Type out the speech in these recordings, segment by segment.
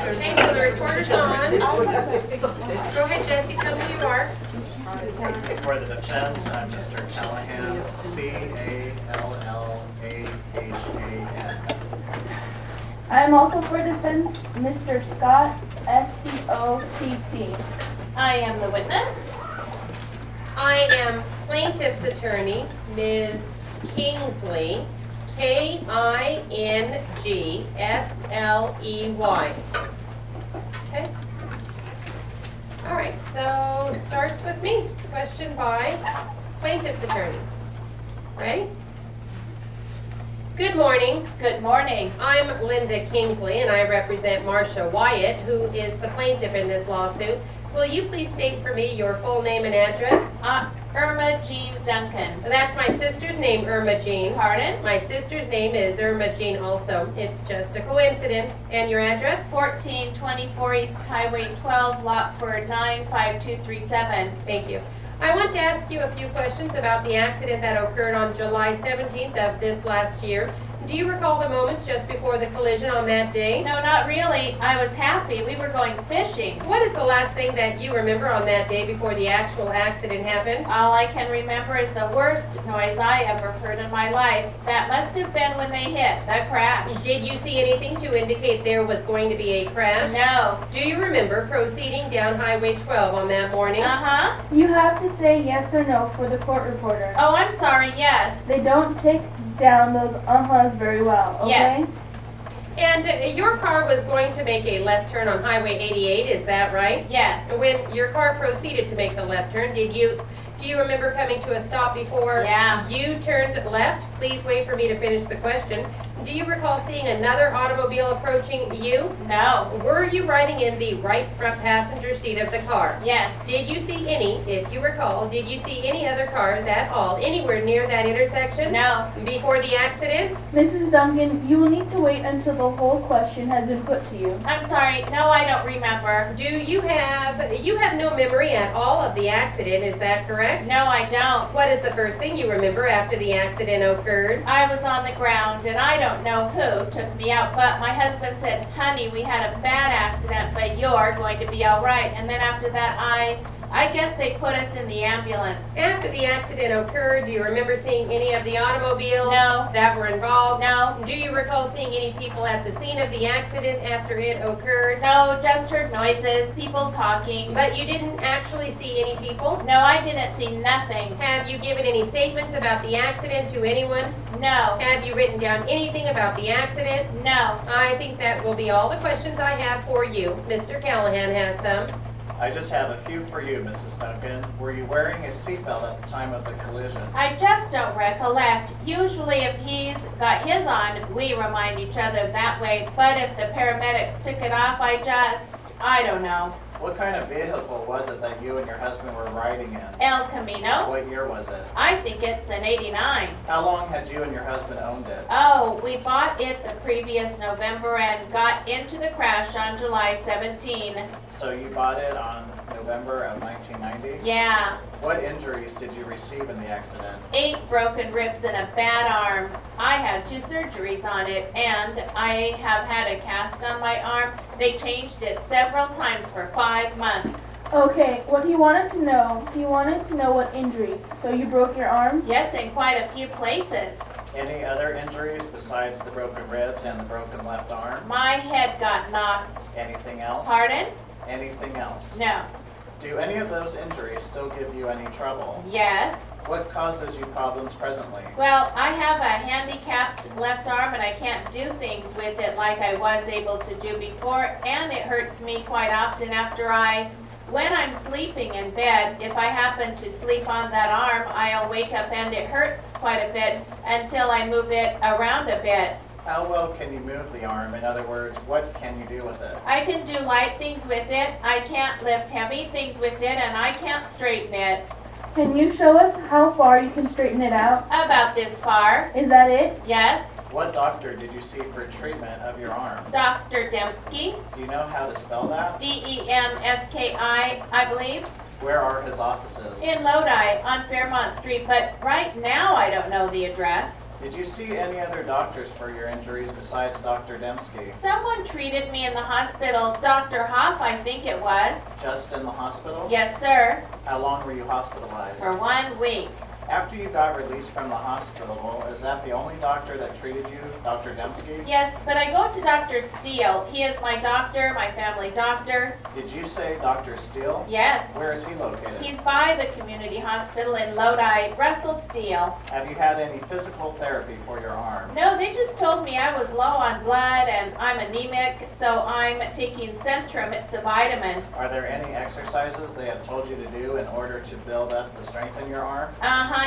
Okay, so the recorder's on. Go ahead, Jesse, tell me who you are. For the defense, I'm Mr. Callahan, C-A-L-L-A-H-A-N. I'm also for defense, Mr. Scott, S-C-O-T-T. I am the witness. I am plaintiff's attorney, Ms. Kingsley, K-I-N-G-S-L-E-Y. Okay. All right, so starts with me. Question by plaintiff's attorney. Ready? Good morning. Good morning. I'm Linda Kingsley, and I represent Marcia Wyatt, who is the plaintiff in this lawsuit. Will you please state for me your full name and address? Irma Jean Duncan. That's my sister's name, Irma Jean. Pardon? My sister's name is Irma Jean also. It's just a coincidence. And your address? 1424 East Highway 12, Lot 95237. Thank you. I want to ask you a few questions about the accident that occurred on July 17th of this last year. Do you recall the moments just before the collision on that day? No, not really. I was happy. We were going fishing. What is the last thing that you remember on that day before the actual accident happened? All I can remember is the worst noise I ever heard in my life. That must have been when they hit the crash. Did you see anything to indicate there was going to be a crash? No. Do you remember proceeding down Highway 12 on that morning? Uh-huh. You have to say yes or no for the court reporter. Oh, I'm sorry. Yes. They don't take down those uh-huhs very well, okay? Yes. And your car was going to make a left turn on Highway 88, is that right? Yes. When your car proceeded to make the left turn, do you remember coming to a stop before Yeah. you turned left? Please wait for me to finish the question. Do you recall seeing another automobile approaching you? No. Were you riding in the right front passenger seat of the car? Yes. Did you see any, if you recall, did you see any other cars at all anywhere near that intersection? No. Before the accident? Mrs. Duncan, you will need to wait until the whole question has been put to you. I'm sorry. No, I don't remember. Do you have no memory at all of the accident, is that correct? No, I don't. What is the first thing you remember after the accident occurred? I was on the ground and I don't know who took me out, but my husband said, honey, we had a bad accident, but you're going to be all right. And then after that, I guess they put us in the ambulance. After the accident occurred, do you remember seeing any of the automobiles No. that were involved? No. Do you recall seeing any people at the scene of the accident after it occurred? No, just heard noises, people talking. But you didn't actually see any people? No, I didn't see nothing. Have you given any statements about the accident to anyone? No. Have you written down anything about the accident? No. I think that will be all the questions I have for you. Mr. Callahan has some. I just have a few for you, Mrs. Duncan. Were you wearing a seatbelt at the time of the collision? I just don't recollect. Usually if he's got his on, we remind each other that way. But if the paramedics took it off, I don't know. What kind of vehicle was it that you and your husband were riding in? El Camino? What year was it? I think it's an 89. How long had you and your husband owned it? Oh, we bought it the previous November and got into the crash on July 17. So you bought it on November of 1990? Yeah. What injuries did you receive in the accident? 8 broken ribs and a bad arm. I had 2 surgeries on it and I have had a cast on my arm. They changed it several times for 5 months. Okay, what he wanted to know what injuries. So you broke your arm? Yes, in quite a few places. Any other injuries besides the broken ribs and the broken left arm? My head got knocked. Anything else? Pardon? Anything else? No. Do any of those injuries still give you any trouble? Yes. What causes you problems presently? Well, I have a handicapped left arm and I can't do things with it like I was able to do before, and it hurts me quite often when I'm sleeping in bed. If I happen to sleep on that arm, I'll wake up and it hurts quite a bit until I move it around a bit. How well can you move the arm? In other words, what can you do with it? I can do light things with it, I can't lift heavy things with it, and I can't straighten it. Can you show us how far you can straighten it out? About this far. Is that it? Yes. What doctor did you see for treatment of your arm? Dr. Dembski. Do you know how to spell that? D-E-M-S-K-I, I believe. Where are his offices? In Lodi on Fairmont Street, but right now I don't know the address. Did you see any other doctors for your injuries besides Dr. Dembski? Someone treated me in the hospital, Dr. Hoff, I think it was. Just in the hospital? Yes, sir, How long were you hospitalized? for 1 week. After you got released from the hospital, is that the only doctor that treated you, Dr. Dembski? Yes, but I go to Dr. Steele. He is my doctor, my family doctor. Did you say Dr. Steele? Yes. Where is he located? He's by the community hospital in Lodi, Russell Steele. Have you had any physical therapy for your arm? No, they just told me I was low on blood and I'm anemic, so I'm taking Centrum. It's a vitamin. Are there any exercises they have told you to do in order to build up the strength in your arm?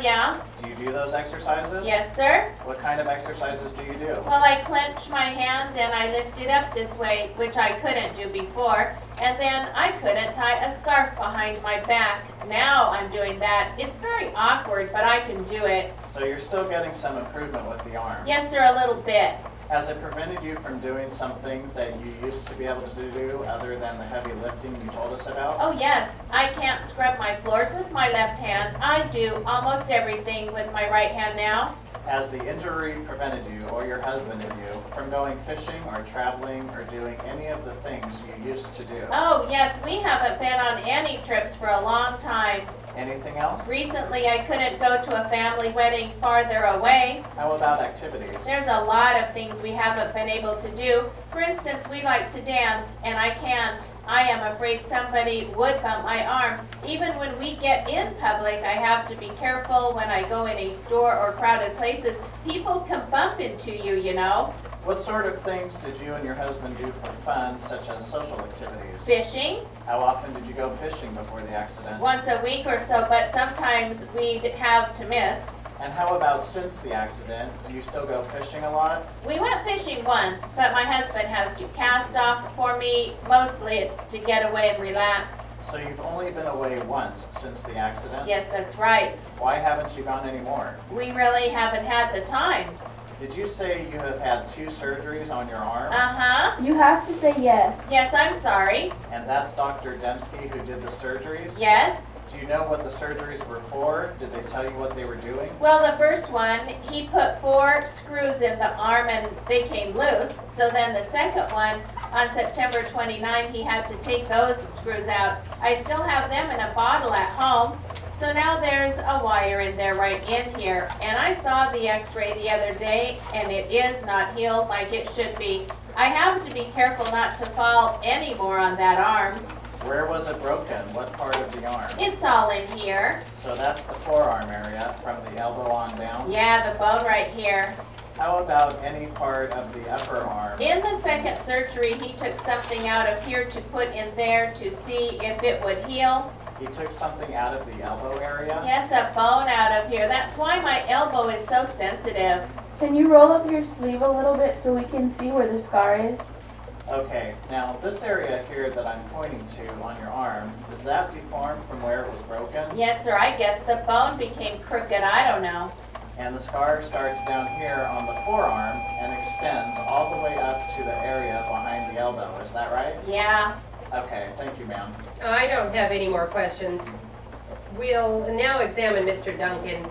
Yeah. Do you do those exercises? Yes, sir. What kind of exercises do you do? Well, I clench my hand and I lift it up this way, which I couldn't do before. And then I couldn't tie a scarf behind my back. Now I'm doing that. It's very awkward, but I can do it. So you're still getting some improvement with the arm. Yes, sir, a little bit. Has it prevented you from doing some things that you used to be able to do other than the heavy lifting you told us about? Oh, yes. I can't scrub my floors with my left hand. I do almost everything with my right hand now. Has the injury prevented you or your husband and you from going fishing or traveling or doing any of the things you used to do? Oh, yes, we haven't been on any trips for a long time. Anything else? Recently, I couldn't go to a family wedding farther away. How about activities? There's a lot of things we haven't been able to do. For instance, we like to dance, and I can't. I am afraid somebody would bump my arm. Even when we get in public, I have to be careful when I go in a store or crowded places. People can bump into you, you know. What sort of things did you and your husband do for fun, such as social activities? Fishing, How often did you go fishing before the accident? once a week or so, but sometimes we'd have to miss. And how about since the accident? Do you still go fishing a lot? We went fishing once, but my husband has to cast off for me. Mostly it's to get away and relax. So you've only been away once since the accident? Yes, that's right. Why haven't you gone anymore? We really haven't had the time. Did you say you have had 2 surgeries on your arm? Uh-huh. You have to say yes. Yes, I'm sorry. And that's Dr. Dembski who did the surgeries? Yes. Do you know what the surgeries were for? Did they tell you what they were doing? Well, the first one, he put 4 screws in the arm and they came loose. So then the second one, on September 29, he had to take those screws out. I still have them in a bottle at home. So now there's a wire in there right in here. And I saw the x-ray the other day and it is not healed like it should be. I have to be careful not to fall anymore on that arm. Where was it broken? What part of the arm? It's all in here. So that's the forearm area from the elbow on down? Yeah, the bone right here. How about any part of the upper arm? In the second surgery, he took something out of here to put in there to see if it would heal. He took something out of the elbow area? Yes, a bone out of here. That's why my elbow is so sensitive. Can you roll up your sleeve a little bit so we can see where the scar is? Okay, now this area here that I'm pointing to on your arm, is that deformed from where it was broken? Yes, sir, I guess the bone became crooked. I don't know. And the scar starts down here on the forearm and extends all the way up to the area behind the elbow, is that right? Yeah. Okay, thank you, ma'am. I don't have any more questions. We'll now examine Mr. Duncan.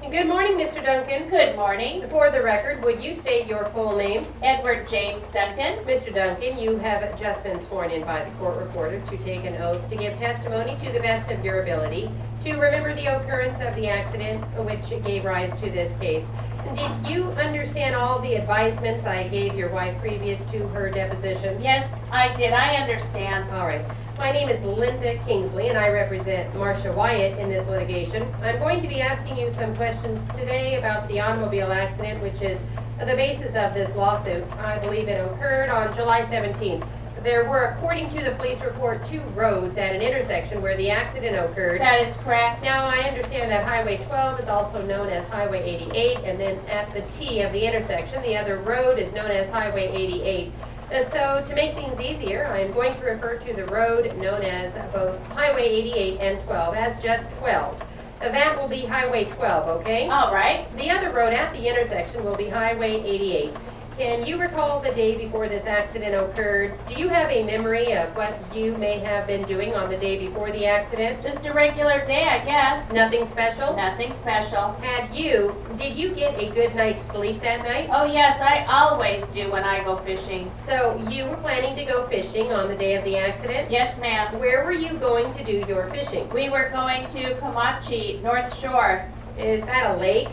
Good morning, Mr. Duncan. Good morning. For the record, would you state your full name? Edward James Duncan. Mr. Duncan, you have just been sworn in by the court reporter to take an oath to give testimony to the best of your ability, to remember the occurrence of the accident which gave rise to this case. Did you understand all the advisements I gave your wife previous to her deposition? Yes, I did. I understand. All right. My name is Linda Kingsley, and I represent Marcia Wyatt in this litigation. I'm going to be asking you some questions today about the automobile accident, which is the basis of this lawsuit. I believe it occurred on July 17th. There were, according to the police report, 2 roads at an intersection where the accident occurred. That is correct. Now, I understand that Highway 12 is also known as Highway 88, and then at the T of the intersection, the other road is known as Highway 88. So, to make things easier, I'm going to refer to the road known as both Highway 88 and 12 as just 12. That will be Highway 12, okay? All right. The other road at the intersection will be Highway 88. Can you recall the day before this accident occurred? Do you have a memory of what you may have been doing on the day before the accident? Just a regular day, I guess. Nothing special? Nothing special. Did you get a good night's sleep that night? Oh yes, I always do when I go fishing. So you were planning to go fishing on the day of the accident? Yes, ma'am. Where were you going to do your fishing? We were going to Comanche, North Shore. Is that a Lake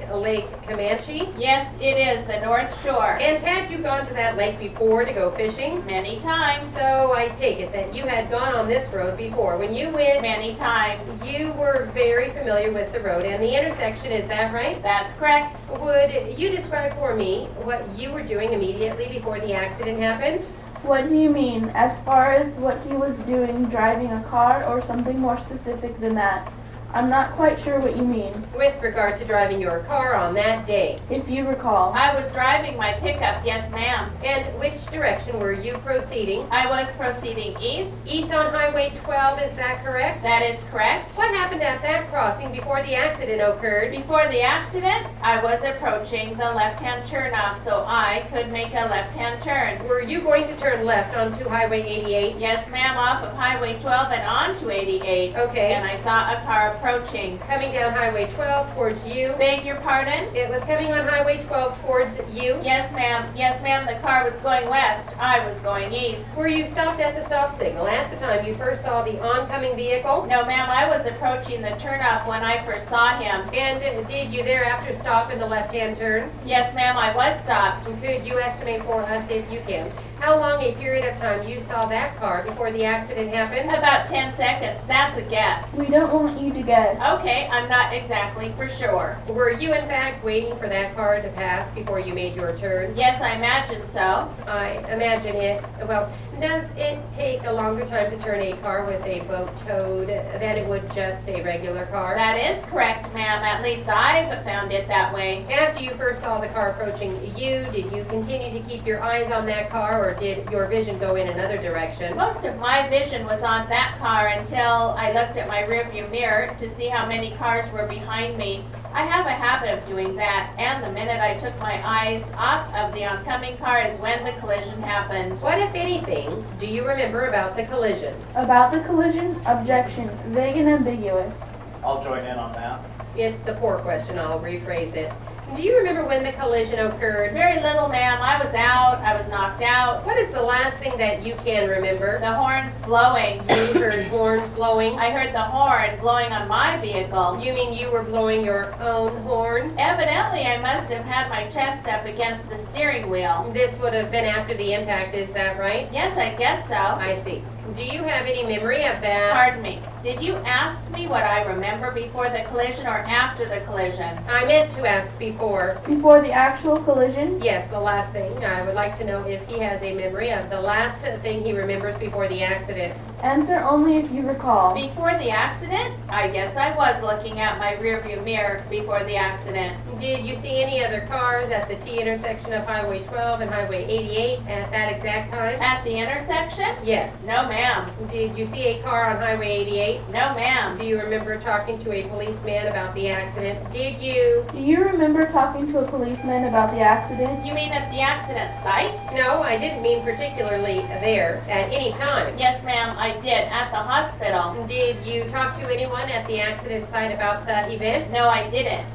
Comanche? Yes, it is, the North Shore. And had you gone to that lake before to go fishing? Many times. So I take it that you had gone on this road before. When you went, Many times. you were very familiar with the road and the intersection, is that right? That's correct. Would you describe for me what you were doing immediately before the accident happened? What do you mean? As far as what he was doing, driving a car, or something more specific than that? I'm not quite sure what you mean. With regard to driving your car on that day. If you recall. I was driving my pickup, yes ma'am. And which direction were you proceeding? I was proceeding east. East on Highway 12, is that correct? That is correct. What happened at that crossing before the accident occurred? Before the accident, I was approaching the left-hand turnoff so I could make a left-hand turn. Were you going to turn left onto Highway 88? Yes ma'am, off of Highway 12 and onto 88. Okay. And I saw a car approaching. Coming down Highway 12 towards you. Beg your pardon? It was coming on Highway 12 towards you. Yes ma'am, yes ma'am, the car was going west. I was going east. Were you stopped at the stop signal at the time you first saw the oncoming vehicle? No ma'am, I was approaching the turnoff when I first saw him. And did you thereafter stop in the left-hand turn? Yes ma'am, I was stopped. Could you estimate for us, if you can, how long a period of time you saw that car before the accident happened? About 10 seconds, that's a guess. We don't want you to guess. Okay, I'm not exactly for sure. Were you in fact waiting for that car to pass before you made your turn? Yes, I imagine so. I imagine it, well, does it take a longer time to turn a car with a boat towed than it would just a regular car? That is correct, ma'am. At least I've found it that way. After you first saw the car approaching you, did you continue to keep your eyes on that car, or did your vision go in another direction? Most of my vision was on that car until I looked at my rearview mirror to see how many cars were behind me. I have a habit of doing that, and the minute I took my eyes off of the oncoming car is when the collision happened. What, if anything, do you remember about the collision? About the collision, objection, vague and ambiguous. I'll join in on that. It's a poor question, I'll rephrase it. Do you remember when the collision occurred? Very little, ma'am. I was out. I was knocked out. What is the last thing that you can remember? The horns blowing. You heard horns blowing? I heard the horn blowing on my vehicle. You mean you were blowing your own horn? Evidently, I must have had my chest up against the steering wheel. This would have been after the impact, is that right? Yes, I guess so. I see. Do you have any memory of that? Pardon me. Did you ask me what I remember before the collision or after the collision? I meant to ask before. Before the actual collision, Yes, the last thing. I would like to know if he has a memory of the last thing he remembers before the accident. answer only if you recall. Before the accident? I guess I was looking at my rearview mirror before the accident. Did you see any other cars at the T intersection of Highway 12 and Highway 88 at that exact time? At the intersection? Yes. No, ma'am. Did you see a car on Highway 88? No, ma'am. Do you remember talking to a policeman about the accident? Did you? Do you remember talking to a policeman about the accident? You mean at the accident site? No, I didn't mean particularly there at any time. Yes, ma'am, I did, at the hospital. Did you talk to anyone at the accident site about the event? No, I didn't.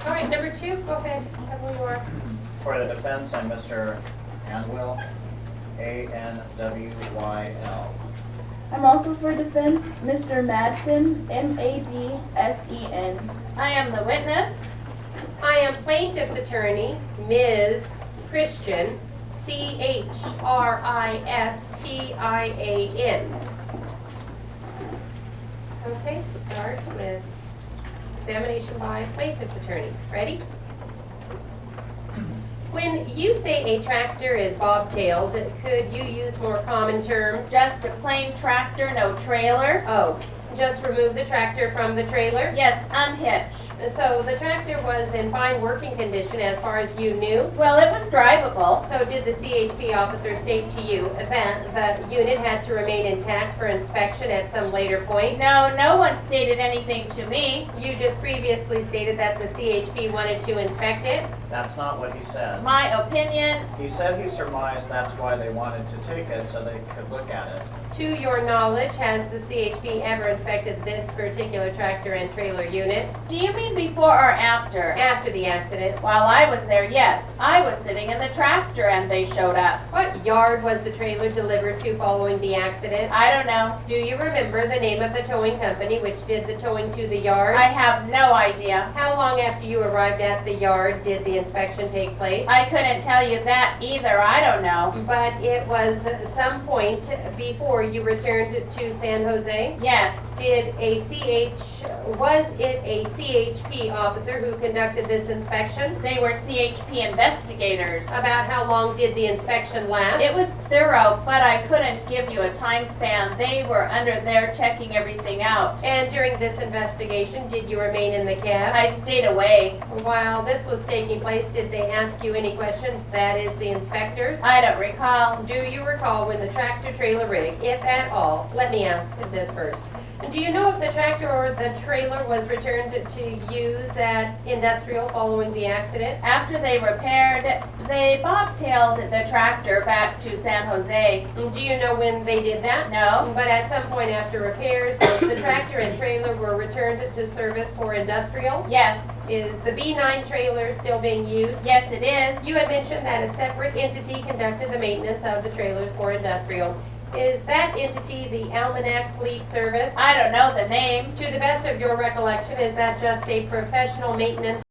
All right, number 2, go ahead, tell who you are. For the defense, I'm Mr. Anwyl, A-N-W-Y-L. I'm also for defense, Mr. Madsen, M-A-D-S-E-N. I am the witness. I am plaintiff's attorney, Ms. Christian, C-H-R-I-S-T-I-A-N. Okay, start with examination by plaintiff's attorney. Ready? When you say a tractor is bobtailed, could you use more common terms? Just a plain tractor, no trailer. Oh, just remove the tractor from the trailer? Yes, unhitch. So the tractor was in fine working condition as far as you knew. Well, it was drivable. So did the CHP officer state to you that the unit had to remain intact for inspection at some later point? No, no one stated anything to me. You just previously stated that the CHP wanted to inspect it. That's not what he said. My opinion, He said he surmised that's why they wanted to take it, so they could look at it. To your knowledge, has the CHP ever inspected this particular tractor and trailer unit do you mean before or after? after the accident? While I was there, yes. I was sitting in the tractor and they showed up. What yard was the trailer delivered to following the accident? I don't know. Do you remember the name of the towing company which did the towing to the yard? I have no idea. How long after you arrived at the yard did the inspection take place? I couldn't tell you that either. I don't know. But it was some point before you returned to San Jose? Yes. Was it a CHP officer who conducted this inspection? They were CHP investigators. About how long did the inspection last? It was thorough, but I couldn't give you a time span. They were under there checking everything out. And during this investigation, did you remain in the cab? I stayed away. While this was taking place, did they ask you any questions? That is, the inspectors? I don't recall. Do you recall when the tractor trailer rig, if at all, let me ask this first. Do you know if the tractor or the trailer was returned to use at industrial following the accident? After they repaired, they bobtailed the tractor back to San Jose. Do you know when they did that? No. But at some point after repairs, the tractor and trailer were returned to service for industrial? Yes. Is the B9 trailer still being used? Yes, it is. You had mentioned that a separate entity conducted the maintenance of the trailers for industrial. Is that entity the Almanac Fleet Service? I don't know the name. To the best of your recollection, is that just a professional maintenance